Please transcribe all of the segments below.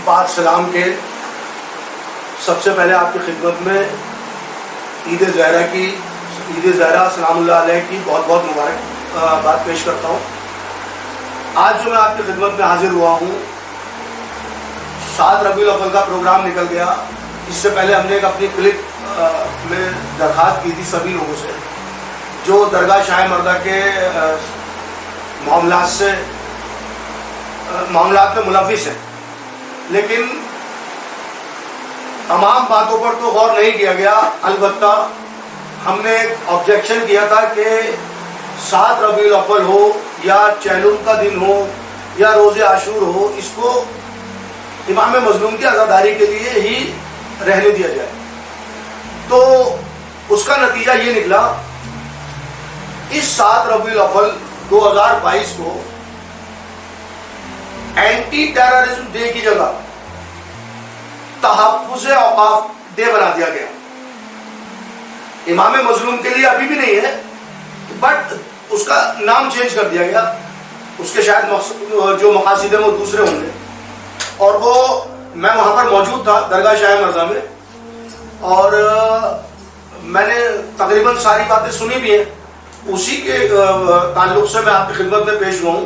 بعد سلام کے سب سے پہلے آپ کی خدمت میں عید زہرہ سلام اللہ علیہ کی بہت بہت مبارک بات پیش کرتا ہوں۔ آج جو میں آپ کی خدمت میں حاضر ہوا ہوں، 7 ربیع الاول کا پروگرام نکل گیا۔ اس سے پہلے ہم نے ایک اپنی کلپ میں درخواست کی تھی سبھی لوگوں سے جو درگاہ شاہ مردہ کے معاملات میں ملوث ہیں، لیکن تمام باتوں پر تو غور نہیں کیا گیا۔ البتہ ہم نے ایک آبجیکشن کیا تھا کہ 7 ربیع الاول ہو یا چہلم کا دن ہو یا روز عاشور ہو، اس کو امام مظلوم کی عزاداری کے لیے ہی رہنے دیا جائے۔ تو اس کا نتیجہ یہ نکلا، اس 7 ربیع الاول 2022 کو اینٹی ٹیررزم ڈے کی جگہ تحفظ اوقاف ڈے بنا دیا گیا۔ امام مظلوم کے لیے ابھی بھی نہیں ہے، بٹ اس کا نام چینج کر دیا گیا۔ اس کے شاید جو مقاصد ہیں وہ دوسرے ہوں گے، اور وہ میں وہاں پر موجود تھا درگاہ شاہ مرزا میں، اور میں نے تقریباً ساری باتیں سنی بھی ہیں۔ اسی کے تعلق سے میں آپ کی خدمت میں پیش ہوا ہوں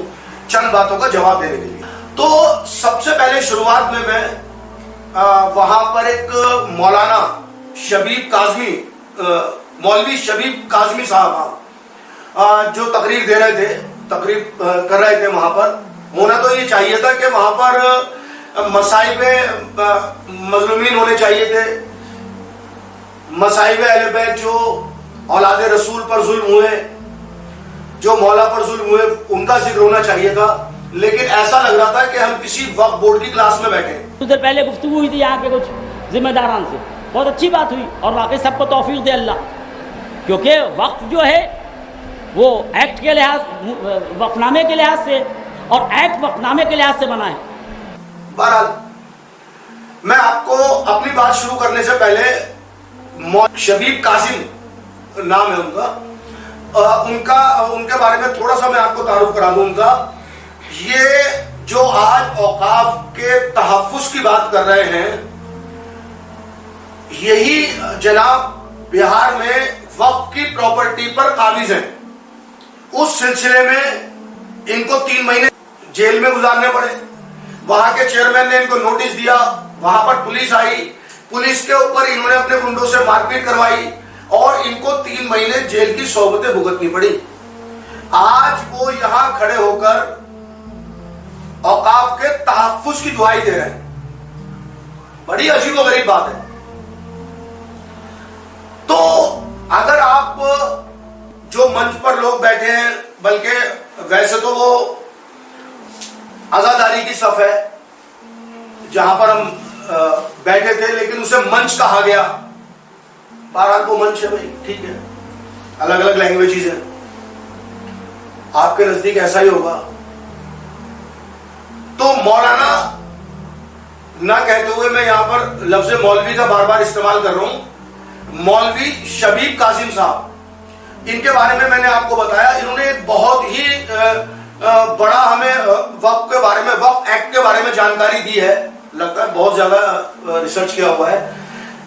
چند باتوں کا جواب دینے کے لیے۔ تو سب سے پہلے شروعات میں وہاں پر ایک مولوی شبیب کاظمی صاحب جو تقریر دے رہے تھے، تقریر کر رہے تھے، وہاں پر ہونا تو یہ چاہیے تھا کہ وہاں پر مصائب مظلومین ہونے چاہیے تھے، مصائب اہل بیت جو اولاد رسول پر ظلم ہوئے، جو مولا پر ظلم ہوئے، ان کا ذکر ہونا چاہیے تھا، لیکن ایسا لگ رہا تھا کہ ہم کسی وقت بورڈ کی کلاس میں بیٹھے ہیں۔ کچھ دیر پہلے گفتگو ہوئی تھی یہاں کے کچھ ذمہ داران سے، بہت اچھی بات ہوئی، اور واقعی سب کو توفیق دے اللہ، کیونکہ وقت جو ہے وہ ایکٹ کے لحاظ، وقف نامے کے لحاظ سے، اور ایکٹ وقف نامے کے لحاظ سے بنا ہے۔ بہرحال میں آپ کو اپنی بات شروع کرنے سے پہلے شبیب کاظم نام ہے ان کے بارے میں تھوڑا سا میں آپ کو تعارف کرا دوں گا۔ یہ جو آج اوقاف کے تحفظ کی بات کر رہے ہیں، یہی جناب بہار میں وقف کی پراپرٹی پر قابض ہیں۔ اس سلسلے میں ان کو 3 مہینے جیل میں گزارنے پڑے۔ وہاں کے چیئرمین نے ان کو نوٹس دیا، وہاں پر پولیس آئی، پولیس کے اوپر انہوں نے اپنے گنڈوں سے مار پیٹ کروائی، اور ان کو 3 مہینے جیل کی صحبتیں بھگتنی پڑی۔ آج وہ یہاں کھڑے ہو کر اوقاف کے تحفظ کی دعائی دے رہے ہیں۔ بڑی عجیب و غریب بات ہے۔ تو اگر آپ جو منچ پر لوگ بیٹھے ہیں، بلکہ ویسے تو وہ عزاداری کی صف ہے جہاں پر ہم بیٹھے تھے، لیکن اسے منچ کہا گیا۔ بہرحال وہ منچ ہے بھائی، ٹھیک ہے، الگ الگ لینگویجز ہیں، آپ کے نزدیک ایسا ہی ہوگا۔ تو مولانا نہ کہتے ہوئے میں یہاں پر لفظ مولوی کا بار بار استعمال کر رہا ہوں۔ مولوی شبیب کاظم صاحب، ان کے بارے میں نے آپ کو بتایا، انہوں نے ایک بہت ہی بڑا ہمیں وقف کے بارے میں، وقف ایکٹ کے بارے میں جانکاری دی ہے، لگتا ہے بہت زیادہ ریسرچ کیا ہوا ہے،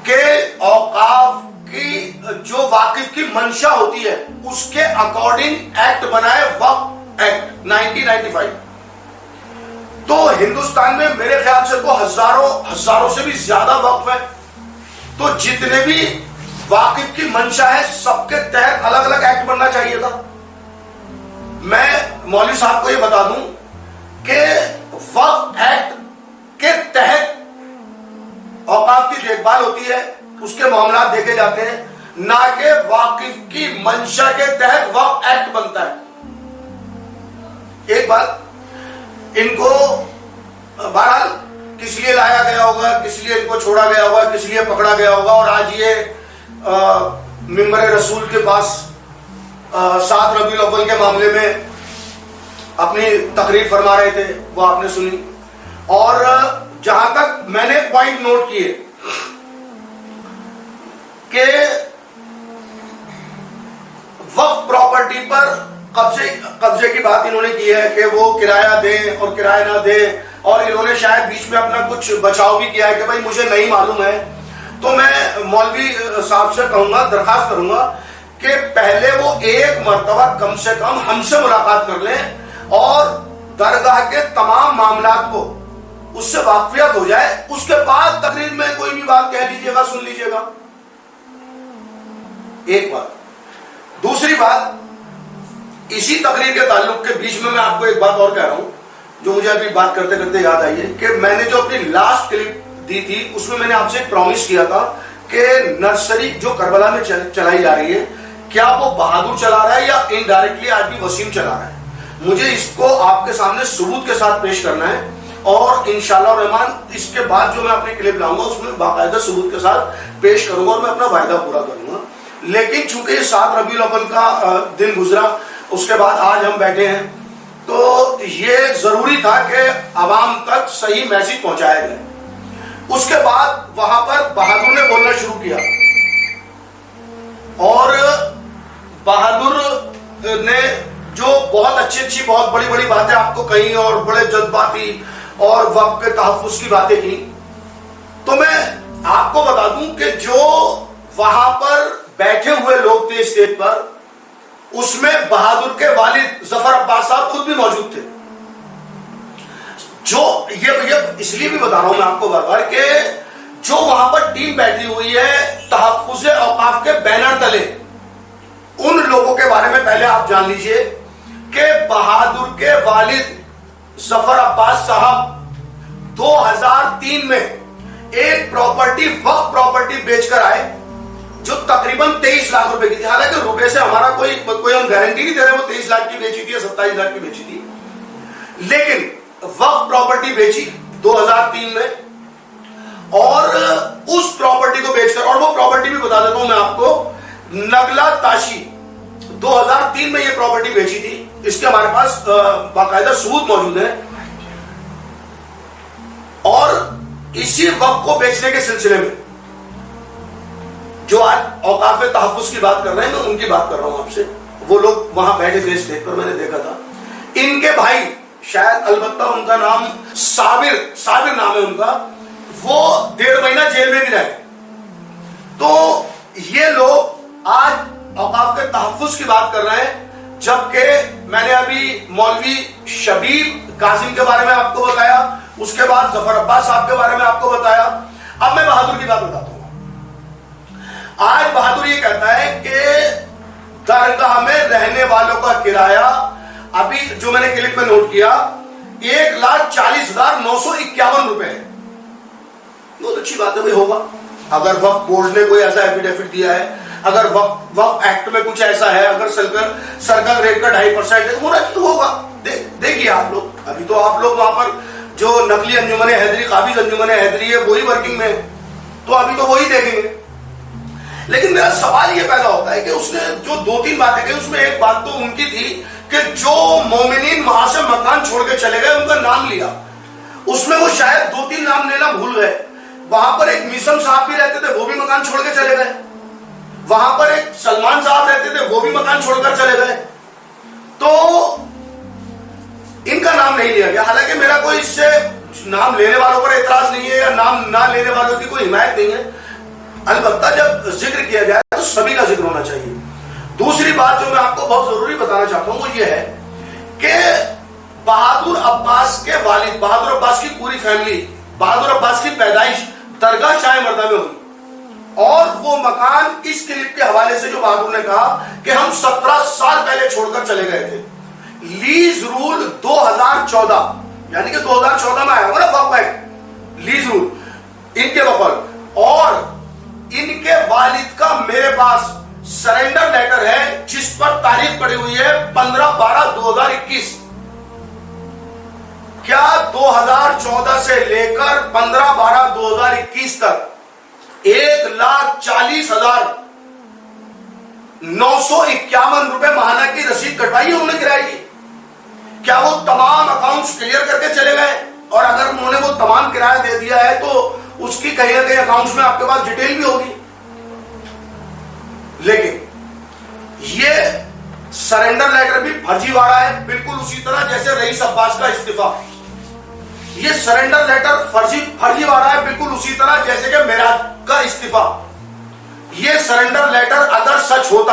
کہ اوقاف کی جو واقف کی منشا ہوتی ہے اس کے اکارڈنگ ایکٹ بنا ہے، وقف ایکٹ 1995۔ تو ہندوستان میں میرے خیال سے تو ہزاروں سے بھی زیادہ وقف ہے، تو جتنے بھی واقف کی منشا ہے سب کے تحت الگ الگ ایکٹ بننا چاہیے تھا۔ میں مولوی صاحب کو یہ بتا دوں کہ وقف ایکٹ کے تحت اوقاف کی دیکھ بھال ہوتی ہے، اس کے معاملات دیکھے جاتے ہیں، نہ کہ واقف کی منشا کے تحت وقف ایکٹ بنتا ہے۔ ایک بات، ان کو بہرحال کس لیے لایا گیا ہوگا، کس لیے ان کو چھوڑا گیا ہوگا، کس لیے پکڑا گیا ہوگا، اور آج یہ منبر رسول کے پاس 7 ربیع الاول کے معاملے میں اپنی تقریر فرما رہے تھے، وہ آپ نے سنی۔ اور جہاں تک میں نے پوائنٹ نوٹ کیے کہ وقف پراپرٹی پر قبضے کی بات انہوں نے کی ہے کہ وہ کرایہ دیں اور کرایہ نہ دیں، اور انہوں نے شاید بیچ میں اپنا کچھ بچاؤ بھی کیا ہے کہ بھائی مجھے نہیں معلوم ہے. تو میں مولوی صاحب سے کہوں گا, درخواست کروں گا کہ پہلے وہ ایک مرتبہ کم سے کم ہم سے ملاقات کر لیں اور درگاہ کے تمام معاملات کو اس سے واقفیت ہو جائے, اس کے بعد تقریر میں کوئی بھی بات کہہ لیجئے گا, سن لیجئے گا. ایک بات. دوسری بات, اسی تقریر کے تعلق کے بیچ میں آپ کو ایک بات اور کہہ رہا ہوں جو مجھے ابھی بات کرتے کرتے یاد آئی ہے کہ میں نے جو اپنی لاسٹ کلپ دی تھی اس میں نے آپ سے ایک پرومس کیا تھا کہ نرسری جو کربلا میں چلائی جا رہی ہے کیا وہ بہادر چلا رہا ہے یا انڈائریکٹلی آج بھی وسیم چلا رہا ہے. مجھے اس کو آپ کے سامنے ثبوت کے ساتھ پیش کرنا ہے اور انشاءاللہ الرحمن اس کے بعد جو میں اپنی کلپ لاؤں گا اس میں باقاعدہ ثبوت کے ساتھ پیش کروں گا اور میں اپنا وعدہ پورا کروں گا. لیکن چونکہ یہ 7 ربیع الاول کا دن گزرا, اس کے بعد آج ہم بیٹھے ہیں, تو یہ ضروری تھا کہ عوام تک صحیح میسج پہنچایا جائے. اس کے بعد وہاں پر بہادر نے بولنا شروع کیا اور بہادر نے جو بہت اچھی بہت بڑی بڑی باتیں آپ کو کہیں اور بڑے جذباتی اور وقت کے تحفظ کی باتیں کی. تو میں آپ کو بتا دوں کہ جو وہاں پر بیٹھے ہوئے لوگ تھے اسٹیج پر, اس میں بہادر کے والد ظفر عباس صاحب خود بھی موجود تھے. جو یہ اس لیے بھی بتا رہا ہوں میں آپ کو بار بار کہ جو وہاں پر ٹیم بیٹھی ہوئی ہے تحفظ اوقاف کے بینر تلے, ان لوگوں کے بارے میں پہلے آپ جان لیجئے کہ بہادر کے والد ظفر عباس صاحب 2003 میں ایک پراپرٹی وقف پراپرٹی بیچ کر آئے جو تقریباً 23 لاکھ روپے کی تھی. حالانکہ روپے سے ہمارا کوئی ہم گارنٹی نہیں دے رہے وہ 23 لاکھ کی بیچی تھی یا 27 لاکھ کی بیچی تھی, لیکن وقف پراپرٹی بیچی 2003 میں. اور اس پراپرٹی کو بیچ کر, اور وہ پراپرٹی بھی بتا دیتا ہوں میں آپ کو, نگلا تاشی 2003 میں یہ پراپرٹی بیچی تھی. اس کے ہمارے پاس باقاعدہ ثبوت موجود ہے. اور اسی وقت کو بیچنے کے سلسلے میں جو آج اوقاف تحفظ کی بات کر رہے ہیں, میں ان کی بات کر رہا ہوں آپ سے. وہ لوگ وہاں بیٹھے تھے اسٹیج پر, میں نے دیکھا تھا. ان کے بھائی, شاید البتہ ان کا نام صابر نام ہے ان کا, وہ 1.5 مہینہ جیل میں بھی رہے. تو یہ لوگ آج اوقاف کے تحفظ کی بات کر رہے ہیں, جبکہ میں نے ابھی مولوی شبیب قاسم کے بارے میں آپ کو بتایا, اس کے بعد ظفر عباس صاحب کے بارے میں آپ کو بتایا. اب میں بہادر کی بات بتاتا ہوں. آج بہادر یہ کہتا ہے کہ درگاہ میں رہنے والوں کا کرایہ ابھی جو میں نے کلپ میں نوٹ کیا 1,40,951 روپے ہے. بہت اچھی بات ہے بھائی, ہوگا. اگر وقت بورڈ نے کوئی ایسا ایفیڈیوٹ دیا ہے, اگر وقت ایکٹ میں کچھ ایسا ہے, اگر سرکل ریٹ کا 2.5% ہونا چاہیے, ہوگا. دیکھیے آپ لوگ, ابھی تو آپ لوگ وہاں پر جو نقلی انجمن حیدری, قابض انجمن حیدری ہے, وہی ورکنگ میں ہے, تو ابھی تو وہی دیکھیں گے. لیکن میرا سوال یہ پیدا ہوتا ہے کہ اس نے جو 2-3 باتیں کہی, اس میں ایک بات تو ان کی تھی کہ جو مومنین وہاں سے مکان چھوڑ کے چلے گئے ان کا نام لیا. اس میں وہ شاید 2-3 نام لینا بھول گئے. وہاں پر ایک میسم صاحب بھی رہتے تھے, وہ بھی مکان چھوڑ کے چلے گئے. وہاں پر ایک سلمان صاحب رہتے تھے, وہ بھی مکان چھوڑ کر چلے گئے. تو ان کا نام نہیں لیا گیا. حالانکہ میرا کوئی اس سے نام لینے والوں پر اعتراض نہیں ہے یا نام نہ لینے والوں کی کوئی حمایت نہیں ہے. البتہ جب ذکر کیا جائے تو سبھی کا ذکر ہونا چاہیے. دوسری بات جو میں آپ کو بہت ضروری بتانا چاہتا ہوں وہ یہ ہے کہ بہادر عباس کے والد, بہادر عباس کی پوری فیملی, بہادر عباس کی پیدائش درگاہ شاہ مردہ میں ہوئی. اور وہ مکان اس کلپ کے حوالے سے جو بہادر نے کہا کہ ہم 17 سال پہلے چھوڑ کر چلے گئے تھے. لیز رول 2014 یعنی کہ 2014 میں آیا ہوا نا وقف ایکٹ, لیز رول ان کے بقول. اور ان کے والد کا میرے پاس سرنڈر لیٹر ہے جس پر تاریخ پڑی ہوئی ہے 15/12/2021. کیا 2014 سے لے کر 15/12/2021 تک 1,40,951 روپے ماہانہ کی رسید کٹوائی ہے انہوں نے کرایے کی؟ کیا وہ تمام اکاؤنٹس کلیئر کر کے چلے گئے؟ اور اگر انہوں نے وہ تمام کرایہ دے دیا ہے تو اس کی کہیں نہ کہیں اکاؤنٹس میں آپ کے پاس ڈیٹیل بھی ہوگی. لیکن یہ سرنڈر لیٹر بھی فرضی وارا ہے, بالکل اسی طرح جیسے رئیس عباس کا استعفیٰ. یہ سرنڈر لیٹر فرضی والا ہے، بالکل اسی طرح جیسے کہ معراج کا استعفیٰ. یہ سرنڈر لیٹر اگر سچ ہوتا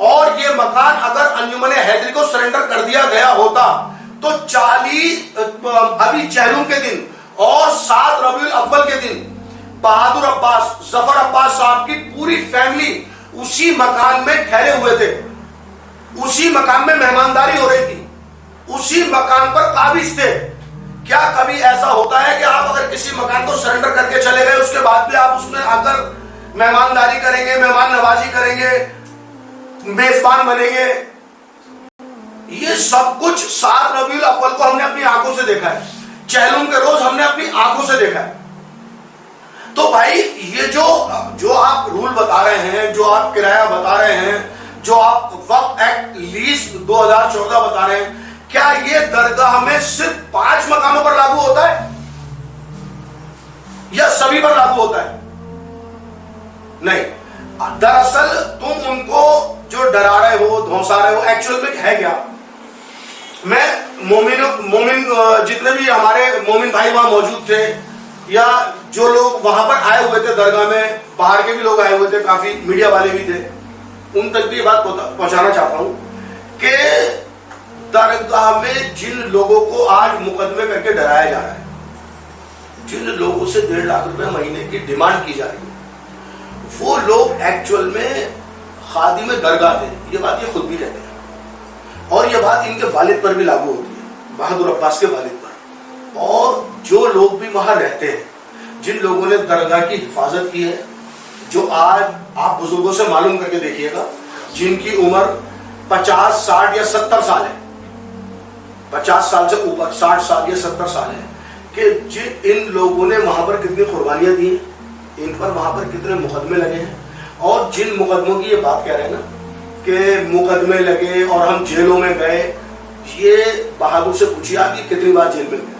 اور یہ مکان اگر انجمن حیدری کو سرنڈر کر دیا گیا ہوتا تو 40 ابھی چہلم کے دن اور 7 ربیع الاول کے دن بہادر عباس، ظفر عباس صاحب کی پوری فیملی اسی مکان میں ٹھہرے ہوئے تھے، اسی مکان میں مہمانداری ہو رہی تھی، اسی مکان پر قابض تھے. کیا کبھی ایسا ہوتا ہے کہ آپ اگر کسی مکان کو سرنڈر کر کے چلے گئے اس کے بعد بھی آپ اس میں آ کر مہمانداری کریں گے، مہمان نوازی کریں گے، میزبان بنیں گے؟ یہ سب کچھ 7 ربیع الاول کو ہم نے اپنی آنکھوں سے دیکھا ہے، چہلم کے روز ہم نے اپنی آنکھوں سے دیکھا ہے. تو بھائی یہ جو آپ رول بتا رہے ہیں، جو آپ کرایہ بتا رہے ہیں، جو آپ وقف ایکٹ لیز 2014 بتا رہے ہیں، کیا یہ درگاہ میں صرف 5 مقاموں پر لاگو ہوتا ہے یا سبھی پر لاگو ہوتا ہے؟ نہیں. دراصل تم ان کو جو ڈرا رہے ہو، دھونسا رہے ہو، ایکچوئل میں ہے کیا؟ میں مومن جتنے بھی ہمارے مومن بھائی وہاں موجود تھے یا جو لوگ وہاں پر آئے ہوئے تھے درگاہ میں، باہر کے بھی لوگ آئے ہوئے تھے، کافی میڈیا والے بھی تھے، ان تک بھی یہ بات پہنچانا چاہتا ہوں کہ درگاہ میں جن لوگوں کو آج مقدمے کر کے ڈرایا جا رہا ہے، جن لوگوں سے 1.5 لاکھ روپے مہینے کی ڈیمانڈ کی جا رہی ہے، وہ لوگ ایکچوئل میں خادم درگاہ تھے. یہ بات یہ خود بھی کہتے ہیں اور یہ بات ان کے والد پر بھی لاگو ہوتی ہے، بہادر عباس کے والد پر. اور جو لوگ بھی وہاں رہتے ہیں، جن لوگوں نے درگاہ کی حفاظت کی ہے، جو آج آپ بزرگوں سے معلوم کر کے دیکھیے گا جن کی عمر 50 60 یا 70 سال ہے، 50 سال سے اوپر 60 سال یا 70 سال ہے، کہ ان لوگوں نے وہاں پر کتنی قربانیاں دی ہیں، ان پر وہاں پر کتنے مقدمے لگے ہیں. اور جن مقدموں کی یہ بات کہہ رہے ہیں نا کہ مقدمے لگے اور ہم جیلوں میں گئے، یہ بہادر سے پوچھیے آپ یہ کتنی بار جیل میں گئے،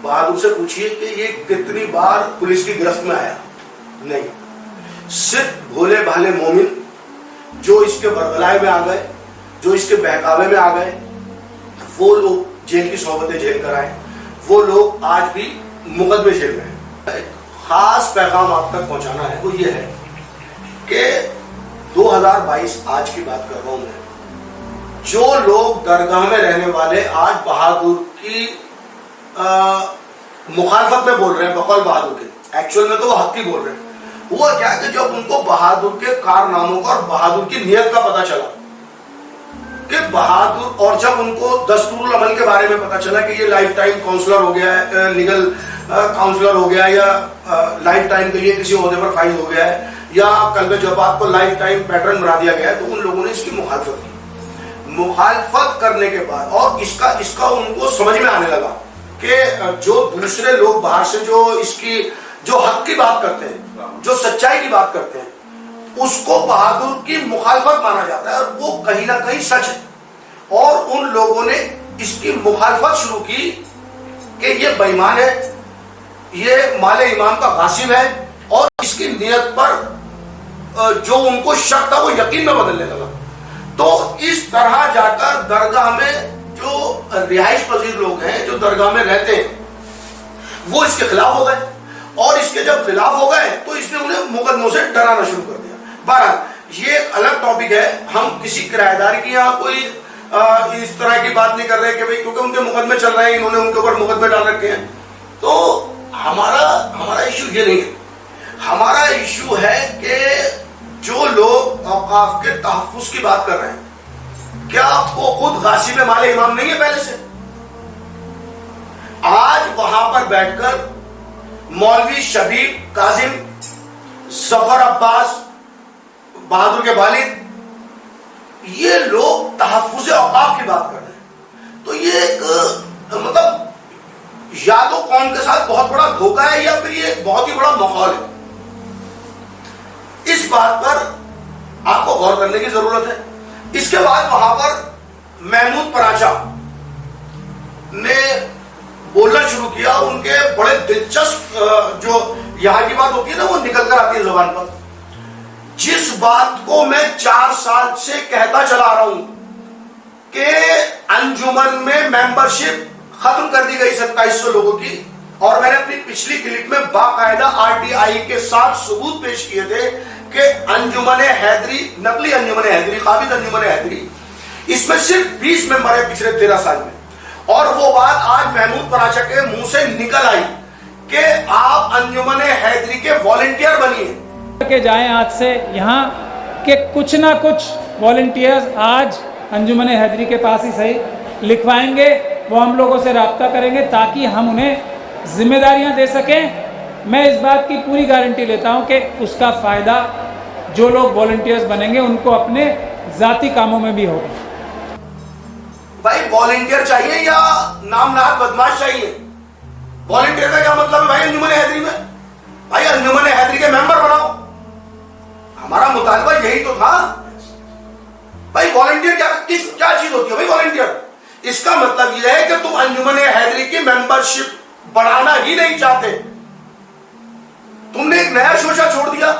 بہادر سے پوچھیے کہ یہ کتنی بار پولیس کی گرفت میں آیا. نہیں. صرف بھولے بھالے مومن جو اس کے برگلائے میں آ گئے، جو اس کے بہکاوے میں آ گئے، وہ لوگ جیل کی صحبتیں جیل کرائے، وہ لوگ آج بھی مقدمے جیل میں ہیں. ایک خاص پیغام آپ تک پہنچانا ہے، وہ یہ ہے کہ 2022 آج کی بات کر رہا ہوں میں، جو لوگ درگاہ میں رہنے والے آج بہادر کی مخالفت میں بول رہے ہیں، بقول بہادر کے، ایکچوئل میں تو وہ حق کی بول رہے ہیں. وہ کیا کہ جب ان کو بہادر کے کارناموں کا اور بہادر کی نیت کا پتہ چلا کہ بہادر، اور جب ان کو دستور العمل کے بارے میں پتہ چلا کہ یہ لائف ٹائم کاؤنسلر ہو گیا ہے، لیگل کاؤنسلر ہو گیا ہے، یا لائف ٹائم کے لیے کسی عہدے پر فائز ہو گیا ہے، یا کل جب آپ کو لائف ٹائم پیٹرن بنا دیا گیا ہے، تو ان لوگوں نے اس کی مخالفت کی. مخالفت کرنے کے بعد اور اس کا ان کو سمجھ میں آنے لگا کہ جو دوسرے لوگ باہر سے جو حق کی بات کرتے ہیں، جو سچائی کی بات کرتے ہیں، اس کو بہادر کی مخالفت مانا جاتا ہے اور وہ کہیں نہ کہیں سچ ہے. اور ان لوگوں نے اس کی مخالفت شروع کی کہ یہ بے ایمان ہے، یہ مال امام کا غاصب ہے، اور اس کی نیت پر جو ان کو شک تھا وہ یقین میں بدلنے لگا. تو اس طرح جا کر درگاہ میں جو رہائش پذیر لوگ ہیں، جو درگاہ میں رہتے ہیں، وہ اس کے خلاف ہو گئے، اور اس کے جب خلاف ہو گئے تو اس نے انہیں مقدموں سے ڈرانا شروع کر دیا. بہرحال یہ ایک الگ ٹاپک ہے، ہم کسی کرایہ دار کی یہاں کوئی اس طرح کی بات نہیں کر رہے کہ بھئی کیونکہ ان کے مقدمے چل رہے ہیں، انہوں نے ان کے اوپر مقدمے ڈال رکھے ہیں. تو ہمارا ایشو یہ نہیں ہے. ہمارا ایشو ہے کہ جو لوگ اوقاف کے تحفظ کی بات کر رہے ہیں، کیا وہ خود غاصب مال امام نہیں ہے پہلے سے؟ آج وہاں پر بیٹھ کر مولوی شبیب کاظم، ظفر عباس بہادر کے والد، یہ لوگ تحفظ اوقاف کی بات کر رہے ہیں. تو یہ ایک مطلب یا تو قوم کے ساتھ بہت بڑا دھوکہ ہے، یا پھر یہ ایک بہت ہی بڑا ماحول ہے. اس بات پر آپ کو غور کرنے کی ضرورت ہے. اس کے بعد وہاں پر محمود پراچا نے بولنا شروع کیا. ان کے بڑے دلچسپ جو یہاں کی بات ہوتی ہے نا، وہ نکل کر آتی ہے زبان پر. جس بات کو میں 4 سال سے کہتا چلا رہا ہوں کہ انجمن میں ممبرشپ ختم کر دی گئی 2700 لوگوں کی، اور میں نے اپنی پچھلی کلپ میں باقاعدہ RTI کے ساتھ ثبوت پیش کیے تھے کہ انجمن حیدری، نقلی انجمن حیدری، قابض انجمن حیدری، اس میں صرف 20 ممبر ہیں پچھلے 13 سال میں. اور وہ بات آج محمود پراچا کے منہ سے نکل آئی کہ آپ انجمن حیدری کے والنٹیئر بنیے. کہ جائیں آج سے یہاں کہ کچھ نہ کچھ والنٹیئرز آج انجمن حیدری کے پاس ہی صحیح لکھوائیں گے، وہ ہم لوگوں سے رابطہ کریں گے تاکہ ہم انہیں ذمہ داریاں دے سکیں. میں اس بات کی پوری گارنٹی لیتا ہوں کہ اس کا فائدہ جو لوگ والنٹیئرز بنیں گے ان کو اپنے ذاتی کاموں میں بھی ہوگا. بھائی والنٹیئر چاہیے یا نام نہاد بدماش چاہیے؟ والنٹیئر کا کیا مطلب ہے بھائی انجمن حیدری میں؟ بھائی انجمن حیدری کے ممبر بناؤ، ہمارا مطالبہ یہی تو تھا. بھائی والنٹیئر کیا چیز ہوتی ہے بھائی والنٹیئر؟ اس کا مطلب یہ ہے کہ تم انجمن حیدری کی ممبرشپ بڑھانا ہی نہیں چاہتے. تم نے ایک نیا شوشہ چھوڑ دیا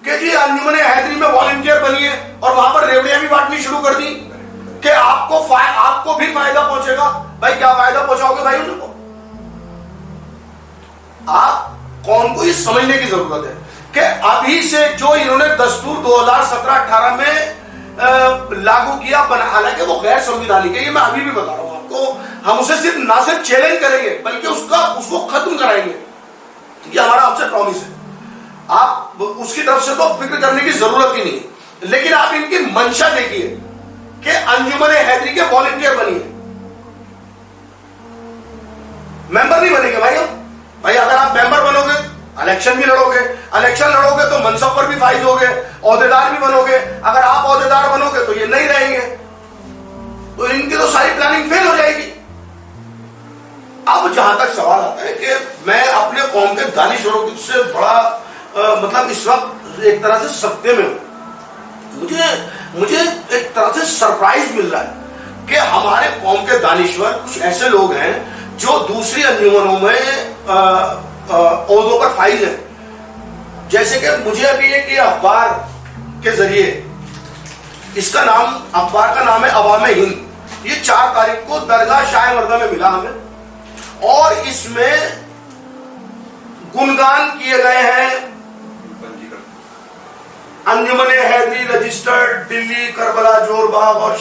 کہ جی انجمن حیدری میں والنٹیئر بنیے، اور وہاں پر ریوڑیاں بھی بانٹنی شروع کر دی کہ آپ کو بھی فائدہ پہنچے گا. بھائی کیا فائدہ پہنچاؤ گے بھائی ان کو؟ آپ قوم کو یہ سمجھنے کی ضرورت ہے کہ ابھی سے جو انہوں نے دستور 2017-18 میں لاگو کیا، حالانکہ وہ غیر سنویدھانک ہے، یہ میں ابھی بھی بتا رہا ہوں آپ کو. ہم اسے صرف نہ صرف چیلنج کریں گے بلکہ اس کو ختم کرائیں گے. یہ ہمارا آپ سے پرومس ہے. آپ اس کی طرف سے تو فکر کرنے کی ضرورت ہی نہیں ہے، لیکن آپ ان کی منشا دیکھیے کہ انجمن حیدری کے والنٹیئر بنیے. ممبر نہیں بنیں گے بھائی ہم. بھائی اگر آپ ممبر بنو گے الیکشن بھی لڑو گے، الیکشن لڑو گے تو منصب پر بھی فائز ہوگے، عہدیدار بھی بنو گے. اگر آپ عہدیدار بنو گے تو یہ نہیں رہیں گے، تو ان کی تو ساری پلاننگ فیل ہو جائے گی. اب جہاں تک سوال آتا ہے کہ میں اپنے قوم کے دانشوروں سے بڑا مطلب اس وقت ایک طرح سے صدمے میں ہوں. مجھے ایک طرح سے سرپرائز مل رہا ہے کہ ہمارے قوم کے دانشور کچھ ایسے لوگ ہیں جو دوسری انجمنوں میں عہدوں پر فائز ہیں. جیسے کہ مجھے ابھی ایک اخبار کے ذریعے، اس کا نام، اخبار کا نام ہے عوام ہند، یہ 4 تاریخ کو درگاہ شاہ مردہ میں ملا ہمیں، اور اس میں گنگان کیے گئے ہیں انجمن حیدری رجسٹرڈ دلی، کربلا، جور باغ اور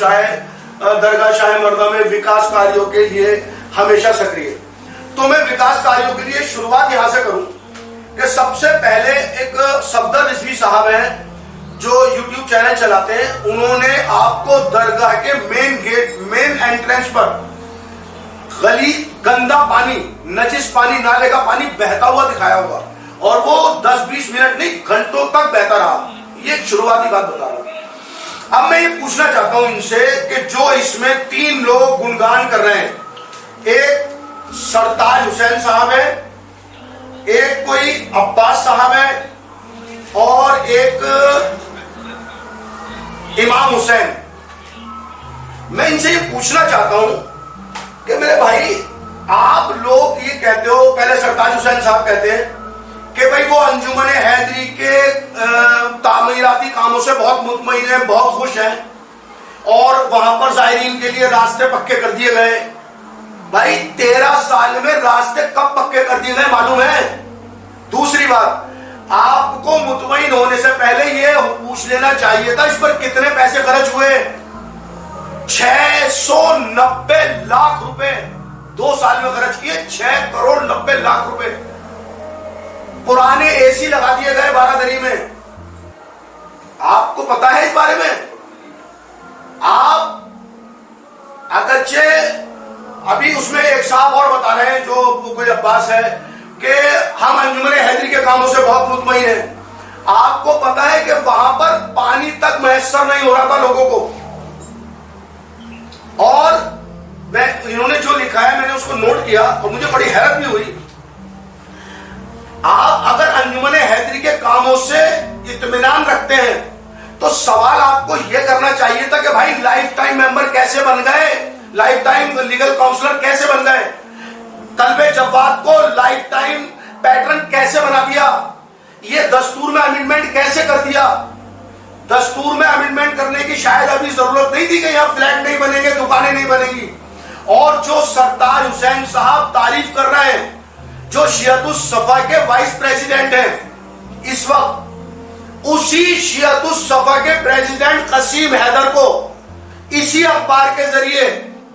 درگاہ شاہ مردہ میں وکاس کاریوں کے لیے ہمیشہ سکریہ. تو میں وکاس کاریوں کے لیے شروعات یہاں سے کروں کہ سب سے پہلے ایک صفدر رضوی صاحب ہیں جو یوٹیوب چینل چلاتے ہیں، انہوں نے آپ کو درگاہ کے مین گیٹ، مین انٹرنس پر گندا پانی، نجس پانی، نالے کا پانی بہتا ہوا دکھایا ہوگا، اور وہ 10-20 منٹ نہیں گھنٹوں تک بہتا رہا. یہ ایک شروعاتی بات بتا رہا ہوں. اب میں یہ پوچھنا چاہتا ہوں ان سے کہ جو اس میں 3 لوگ گنگان کر رہے ہیں، ایک سرتاج حسین صاحب ہے، ایک کوئی عباس صاحب ہے، اور ایک امام حسین. میں ان سے یہ پوچھنا چاہتا ہوں کہ میرے بھائی آپ لوگ یہ کہتے ہو، پہلے سرتاج حسین صاحب کہتے ہیں کہ بھائی وہ انجمن حیدری کے تعمیراتی کاموں سے بہت مطمئن ہیں، بہت خوش ہیں، اور وہاں پر زائرین کے لیے راستے پکے کر دیے گئے. بھائی 13 سال میں راستے کب پکے کر دیے گئے معلوم ہے؟ دوسری بات، آپ کو مطمئن ہونے سے پہلے یہ پوچھ لینا چاہیے تھا اس پر کتنے پیسے خرچ ہوئے. 690 لاکھ روپے 2 سال میں خرچ کیے، 6 کروڑ 90 لاکھ روپے. پرانے اے سی لگا دیے گئے 12 دری میں. آپ کو پتا ہے اس بارے میں؟ آپ اگرچہ ابھی اس میں ایک صاحب اور بتا رہے ہیں جو کوئی عباس ہے کہ ہم انجمن حیدری کے کاموں سے بہت مطمئن ہیں. آپ کو پتا ہے کہ وہاں پر پانی تک میسر نہیں ہو رہا تھا لوگوں کو. اور انہوں نے جو لکھا ہے میں نے اس کو نوٹ کیا اور مجھے بڑی حیرت بھی ہوئی. آپ اگر انجمن حیدری کے کاموں سے اطمینان رکھتے ہیں تو سوال آپ کو یہ کرنا چاہیے تھا کہ بھائی لائف ٹائم ممبر کیسے بن گئے، لائف ٹائم لیگل کاؤنسلر کیسے بن گئے، طلب جواد کو لائف ٹائم پیٹرن کیسے بنا دیا، یہ دستور میں امینڈمنٹ کیسے کر دیا. دستور میں امینڈمنٹ کرنے کی شاید ابھی ضرورت نہیں تھی کہ یہاں فلیٹ نہیں بنیں گے, دکانیں نہیں بنیں گی. اور جو سردار حسین صاحب تعریف کر رہے ہیں, جو شیعت الصفا کے وائس پریزیڈنٹ ہیں اس وقت, اسی شیعت الصفا کے پریزیڈنٹ قسیم حیدر کو اسی اخبار کے ذریعے,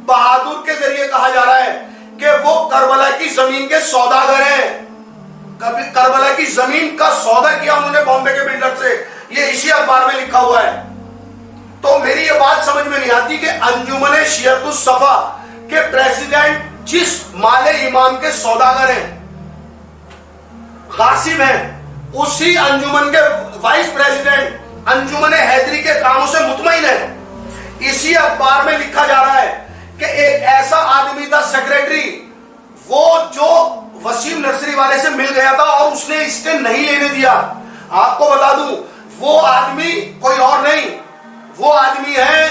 بہادر کے ذریعے کہا جا رہا ہے کہ وہ کربلا کی زمین کے سوداگر ہیں. کربلا کی زمین کا سودا کیا انہوں نے بامبے کے بلڈر سے, یہ اسی اخبار میں لکھا ہوا ہے. تو میری یہ بات سمجھ میں نہیں آتی کہ انجمن شیعت الصفا کے پریزیڈنٹ جس مال امام کے سوداگر ہیں, قاسم ہیں, اسی انجمن کے وائس پریزیڈنٹ انجمن حیدری کے کاموں سے مطمئن ہے. اسی اخبار میں لکھا جا رہا ہے کہ ایک ایسا آدمی تھا سیکریٹری, وہ جو وسیم نصری والے سے مل گیا تھا اور اس نے اسٹے نہیں لینے دیا. آپ کو بتا دوں وہ آدمی کوئی اور نہیں, وہ آدمی ہے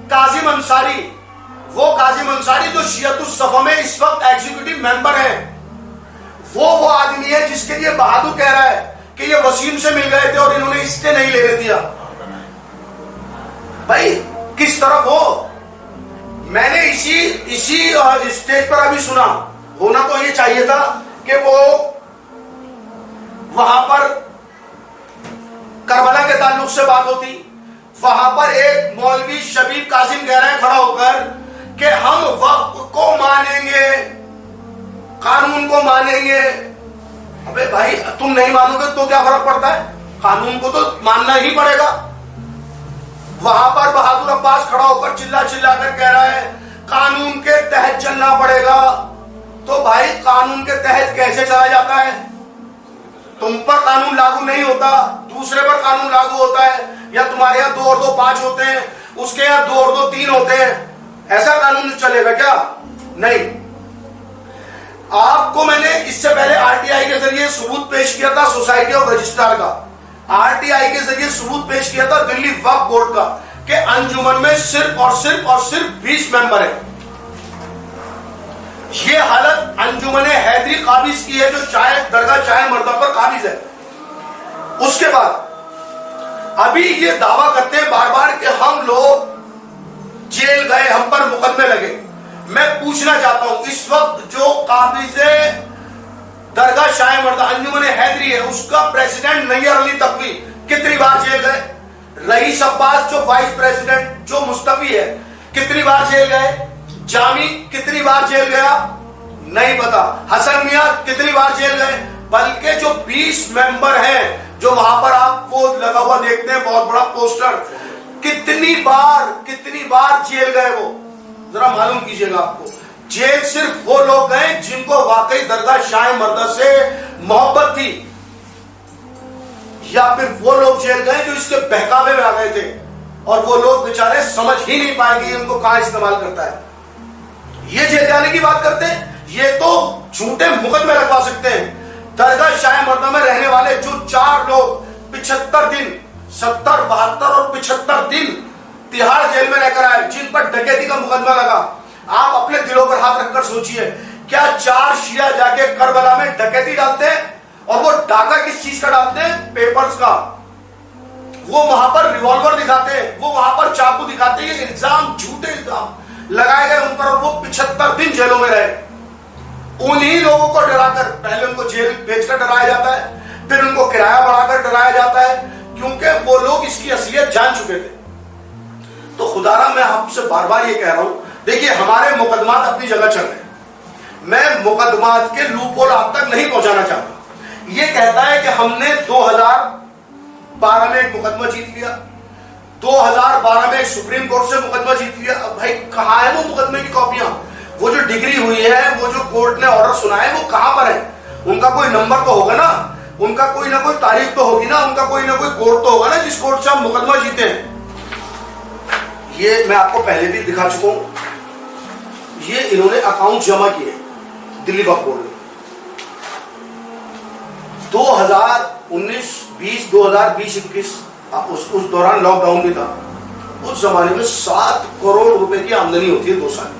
کاظم انصاری. وہ کاظم انصاری جو شیعت الصفا میں اس وقت ایگزیکٹو ممبر ہیں, وہ آدمی ہے جس کے لیے بہادر کہہ رہا ہے کہ یہ وسیم سے مل گئے تھے اور انہوں نے اسٹے نہیں لینے دیا. بھائی کس طرف ہو؟ میں نے اسی اسٹیج پر ابھی سنا, ہونا تو یہ چاہیے تھا کہ وہ وہاں پر کربلا کے تعلق سے بات ہوتی. وہاں پر ایک مولوی شبیب قاسم کہہ رہے ہیں کھڑا ہو کر کہ ہم وقت کو مانیں گے, قانون کو مانیں گے. ابے بھائی تم نہیں مانو گے تو کیا فرق پڑتا ہے, قانون کو تو ماننا ہی پڑے گا. وہاں پر بہادر عباس کھڑا ہو کر چلا کر کہہ رہا ہے قانون کے تحت چلنا پڑے گا. تو بھائی قانون کے تحت کیسے چلا جاتا ہے؟ تم پر قانون لاگو نہیں ہوتا, دوسرے پر قانون لاگو ہوتا ہے. یا تمہارے یہاں 2 اور 2 5 ہوتے ہیں, اس کے یہاں 2 اور 2 3 ہوتے ہیں. ایسا قانون چلے گا کیا؟ نہیں. آپ کو میں نے اس سے پہلے آر ٹی آئی کے ذریعے ثبوت پیش کیا تھا سوسائٹی آف رجسٹرار کا, آر ٹی آئی کے ذریعے ثبوت پیش کیا تھا دلی وقف بورڈ کا کہ انجمن میں صرف 20 ممبر ہیں. یہ حالت انجمن حیدری قابض کی ہے جو شاید درگاہ شاہ مردہ پر قابض ہے. اس کے بعد ابھی یہ دعویٰ کرتے ہیں بار بار کہ ہم لوگ جیل گئے, ہم پر مقدمے لگے. میں پوچھنا چاہتا ہوں اس وقت جو قابض درگاہ شاہ مردہ انجمن حیدری ہے, اس کا پریزیڈنٹ نیر علی تقوی کتنی بار جیل گئے؟ رئیس عباس جو وائس پریزیڈنٹ جو مستعفی ہے کتنی بار جیل گئے؟ جامی کتنی بار جیل گیا؟ نہیں پتا. حسن میاں کتنی بار جیل گئے؟ بلکہ جو 20 ممبر ہیں جو وہاں پر آپ کو لگا ہوا دیکھتے ہیں بہت بڑا پوسٹر, کتنی بار جیل گئے وہ ذرا معلوم کیجئے گا. آپ کو جیل صرف وہ لوگ گئے جن کو واقعی درگاہ شاہ مردہ سے محبت تھی, یا پھر وہ لوگ جیل گئے جو اس کے بہکاوے میں آ گئے تھے اور وہ لوگ بیچارے سمجھ ہی نہیں پائے گی ان کو کہاں استعمال کرتا ہے. یہ جیل جانے کی بات کرتے ہیں, یہ تو جھوٹے مقدمے لگوا سکتے ہیں. درگاہ شاہ مردہ میں رہنے والے جو 4 لوگ 75 دن 70 72 اور 75 دن تہاڑ جیل میں رہ کر آئے, جن پر ڈکیتی کا مقدمہ لگا, آپ اپنے دلوں پر ہاتھ رکھ کر سوچئے کیا 4 شیعہ جا کے کربلا میں ڈکیتی ڈالتے ہیں؟ اور وہ ڈاکہ کس چیز کا ڈالتے ہیں؟ پیپرز کا. وہ وہاں پر ریوالور دکھاتے ہیں, وہ وہاں پر چاقو دکھاتے ہیں. یہ الزام جھوٹے الزام لگائے گئے ان پر, اور وہ 75 دن جیلوں میں رہے. انہی لوگوں کو ڈرا کر پہلے ان کو جیل بھیج کر ڈرایا جاتا ہے, پھر ان کو کرایہ بڑھا کر ڈرایا جاتا ہے, کیونکہ وہ لوگ اس کی اصلیت جان چکے تھے. تو خدا را میں آپ سے بار بار یہ کہہ رہا ہوں, دیکھیے ہمارے مقدمات اپنی جگہ چل رہے ہیں, میں مقدمات کے لوپ ہول آپ تک نہیں پہنچانا چاہتا. یہ کہتا ہے کہ ہم نے 2012 میں ایک مقدمہ جیت لیا, 2012 میں ایک سپریم کورٹ سے مقدمہ جیت لیا. اب بھائی کہاں ہے وہ مقدمے کی کاپیاں؟ وہ جو ڈگری ہوئی ہے, وہ جو کورٹ نے آرڈر سنا ہے, وہ کہاں پر ہے؟ ان کا کوئی نمبر تو ہوگا نا, ان کا کوئی نہ کوئی تاریخ تو ہوگی نا, ان کا کوئی نہ کوئی کورٹ تو ہوگا نا جس کورٹ سے ہم مقدمہ جیتے ہیں. یہ میں آپ کو پہلے بھی دکھا چکا ہوں, یہ انہوں نے اکاؤنٹ جمع کیے دلی وقف بورڈ میں 2019 20 2020 21 اس دوران لاک ڈاؤن بھی تھا. اس زمانے میں 7 کروڑ روپے کی آمدنی ہوتی ہے 2 سال میں,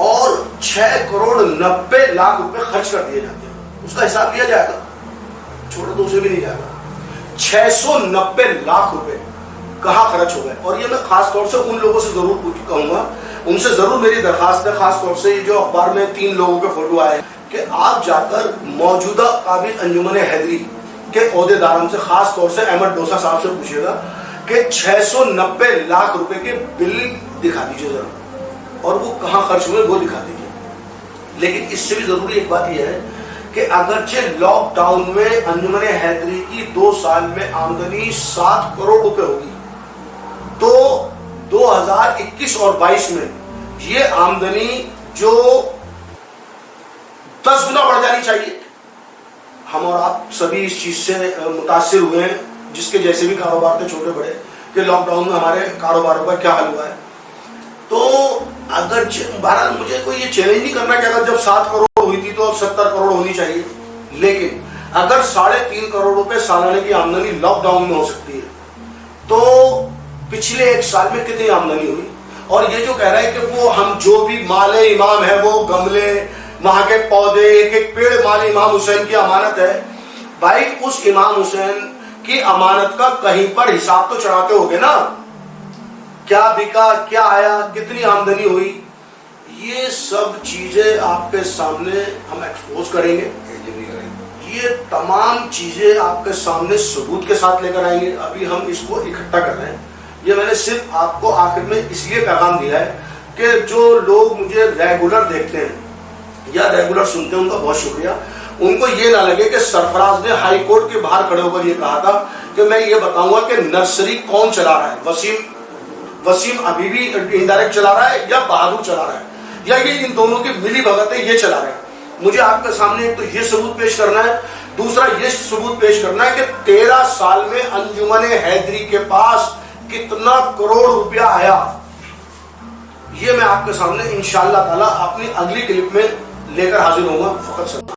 اور 6 کروڑ 90 لاکھ روپے خرچ کر دیے جاتے ہیں. اس کا حساب لیا جائے گا, چھوٹا تو اسے بھی نہیں جائے گا. 690 لاکھ روپے کہاں خرچ ہو گئے. اور یہ میں خاص طور سے ان لوگوں سے ضرور کہوں گا, ان سے ضرور میری درخواست ہے, خاص طور سے یہ جو اخبار میں 3 لوگوں کے فوٹو آئے, کہ آپ جا کر موجودہ قابل انجمن حیدری کے عہدیداروں سے, خاص طور سے احمد ڈوسا صاحب سے پوچھیے گا کہ 690 لاکھ روپے کے بل دکھا دیجیے ذرا, اور وہ کہاں خرچ ہوئے وہ دکھا دیجیے. لیکن اس سے بھی ضروری ایک بات یہ ہے کہ اگرچہ لاک ڈاؤن میں انجمن حیدری کی 2 سال میں آمدنی 7 کروڑ روپے ہوگی, تو 2021 اور 22 میں یہ آمدنی جو 10 گنا بڑھ جانی چاہیے. ہم اور آپ سبھی اس چیز سے متاثر ہوئے ہیں, جس کے جیسے بھی کاروبار تھے چھوٹے بڑے, کہ لاک ڈاؤن میں ہمارے کاروباروں کا کیا حل ہوا ہے. تو اگر بہرحال مجھے کوئی یہ چیلنج نہیں کرنا کہ اگر جب 7 کروڑ ہوئی تھی تو 70 کروڑ ہونی چاہیے, لیکن اگر 3.5 کروڑ روپے سالانہ کی آمدنی لاک ڈاؤن میں ہو سکتی ہے, تو پچھلے 1 سال میں کتنی آمدنی ہوئی. اور یہ جو کہہ رہا ہے کہ وہ ہم جو بھی مال امام ہے وہ گملے, وہاں کے پودے, ایک پیڑ مال امام حسین کی امانت ہے. بھائی اس امام حسین کی امانت کا کہیں پر حساب تو چڑھاتے ہوگے نا, کیا بکا, کیا آیا, کتنی آمدنی ہوئی. یہ سب چیزیں آپ کے سامنے ہم ایکسپوز کریں گے, یہ تمام چیزیں آپ کے سامنے ثبوت کے ساتھ لے کر آئیں گے. ابھی ہم اس کو اکٹھا کر رہے ہیں. یہ میں نے صرف آپ کو آخر میں اس لیے پیغام دیا ہے کہ جو لوگ مجھے ریگولر دیکھتے ہیں یا ریگولر سنتے ہیں ان کا بہت شکریہ. ان کو یہ نہ لگے کہ سرفراز نے ہائی کورٹ کے باہر کھڑے ہو کر یہ کہا تھا کہ میں یہ بتاؤں گا کہ نرسری کون چلا رہا ہے, وسیم ابھی بھی انڈائریکٹ چلا رہا ہے یا بہادر چلا رہا ہے, یا یہ ان دونوں کی ملی بھگت ہے یہ چلا رہے ہیں. مجھے آپ کے سامنے ایک تو یہ ثبوت پیش کرنا ہے, دوسرا یہ ثبوت پیش کرنا ہے کہ 13 سال میں انجمن حیدری کے پاس کتنا کروڑ روپیہ آیا. یہ میں آپ کے سامنے انشاءاللہ تعالی اپنی اگلی کلپ میں لے کر حاضر ہوں گا. فقط